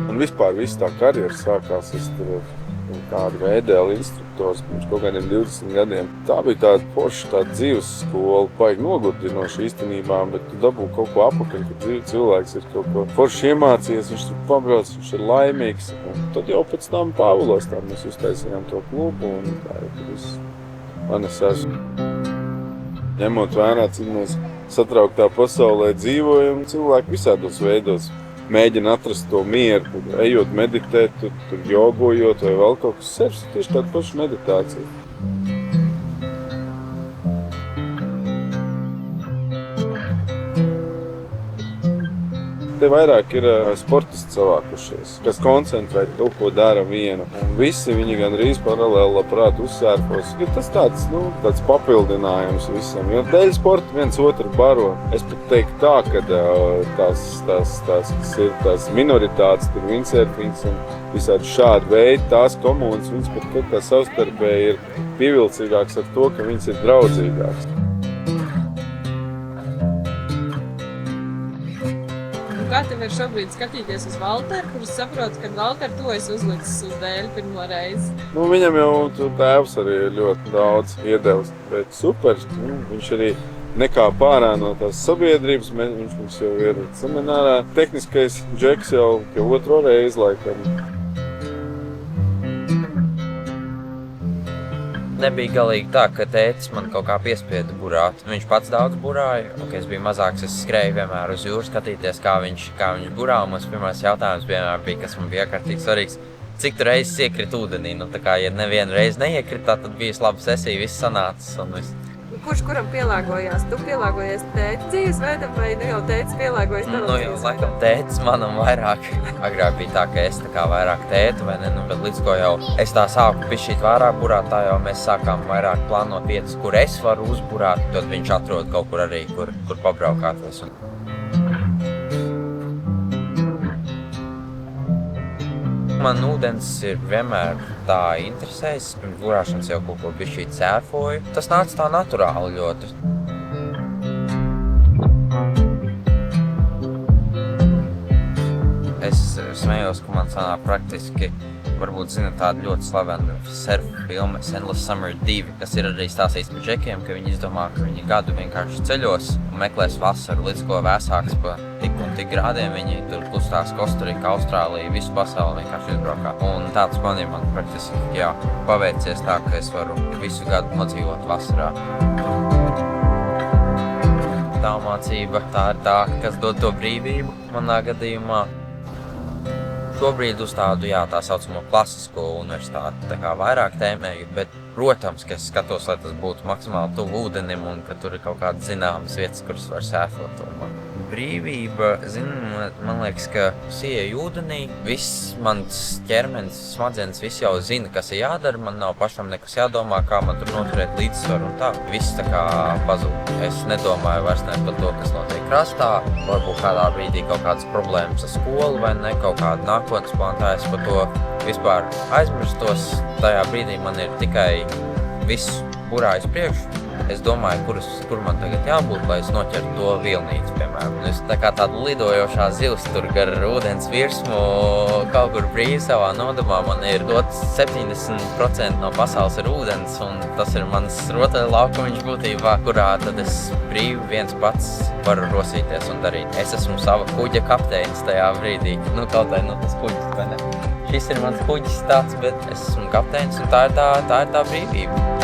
Un vispār viss tā karjera sākās, es tur tādu VDL instruktors pirms kaut kādiem 20 gadiem. Tā bija tāda forša, tāda dzīves skola, baigi nogurdinoša īstenībā, bet tu dabū kaut ko apakaļ, kad cilvēks ir kaut ko forši iemācījies, viņš tur pabrauc, viņš ir laimīgs. Un tad jau pēc tam Pāvilos tā mēs uztaisījām to klubu un tā jau tur viss panesās. Ņemot vērā, cik mēs satrauktā pasaulē dzīvojam, cilvēki visādos veidos mēģina atrast to mieru, ejot meditēt, tur jogojot vai vēl kaut kas sevis, tieši tāda paša meditācija. Te vairāk ir sportisti savākušies, kas koncentrē kaut ko dara vienu. Un visi viņi gandrīz paralēli labprāt uzsērfos. Ir tas tāds papildinājums visam. Jo dēļ sporta viens otru baro. Es pat teiktu tā, ka tās minoritātes, tur windsurfings un visādi šādi veidi, tās komunas, viņas pat kaut kā savstarpēji ir pievilcīgāks ar to, ka viņas ir draudzīgāks. Kā tev ir šobrīd skatīties uz Valteru, kurš saprot, ka Valteru to esi uzlicis uz dēļ pirmo reizi? Viņam jau tēvs arī ļoti daudz iedevis, bet super. Viņš arī nekāp ārā no tās sabiedrības, viņš jau ir seminārā. Tehniskais džeks jau otro reizi laikam. Nebija galīgi tā, ka tētis man kaut kā piespieda burāt. Viņš pats daudz burāja, un, kad es biju mazāks, es skrēju vienmēr uz jūru skatīties, kā viņš burā. Un mans pirmais jautājums vienmēr bija, kas man bija ārkārtīgi svarīgs. Cik tu reizes iekrīt ūdenī? Ja nevienu reizi neiekritā, tad bija laba sesija, viss sanācis un viss. Kurš kuram pielāgojās? Tu pielāgojies tēta dzīvesveidam vai jau tētis pielāgojas tavam dzīvesveidam? Laikam tētis manam vairāk. Agrāk bija tā, ka es vairāk tētu, vai ne? Bet līdz ko jau es tā sāku bišķīt vairāk burāt, tā jau mēs sākām vairāk plānot vietas, kur es varu uzburāt, tad viņš atrod kaut kur arī, kur pabraukāties. Man ūdens ir vienmēr tā interesējis, pirms burāšanas jau kaut ko bišķīt sērfoju. Tas nāca tā naturāli ļoti. Es smējos, ka man sanāk praktiski, varbūt zina tāda ļoti slavena surfa filma Endless Summer 2, kas ir arī stāstīts par džekiem, ka viņi izdomā, ka viņi gadu vienkārši ceļos un meklēs vasaru, līdz ko vēsāks pa tik un tik grādiem. Viņi tur kustās Kostarika, Austrālija, visu pasauli vienkārši izbraukā. Un tāds man praktiski paveicies tā, ka es varu visu gadu nodzīvot vasarā. Tā mācība, tā ir tā, kas dod to brīvību manā gadījumā. Šobrīd uz tādu, tā saucamo klasisko universitāti vairāk tēmēju, bet, protams, ka es skatos, lai tas būtu maksimāli tuvu ūdenim un ka tur ir kaut kādas zināmas vietas, kuras var sērfot. Brīvība, man liekas, ka ieej ūdenī, viss mans ķermenis, smadzenes, viss jau zina, kas ir jādara, man nav pašam nekas jādomā, kā man tur noturēt līdzsvaru un tā. Viss tā kā pazūd. Es nedomāju vairs ne par to, kas notiek krastā, varbūt kādā brīdī kaut kādas problēmas ar skolu vai ne, kaut kāda nākotnes plāntā, es par to vispār aizmirstos. Tajā brīdī man ir tikai viss burājis priekšu. Es domāju, kur man tagad jābūt, lai es noķertu to vilnīti, piemēram. Es tā kā tāda lidojošā zivs tur gar ūdens virsmu kaut kur brīvi savā nodomā. Man ir dots 70% no pasaules ir ūdens, un tas ir mans rotaļlaukumiņš būtībā, kurā tad es brīvi viens pats varu rosīties un darīt. Es esmu sava kuģa kapteinis tajā brīdī. Kaut vai tas kuģis, vai ne? Šis ir mans kuģis tāds, bet es esmu kapteinis, un tā ir tā brīvība.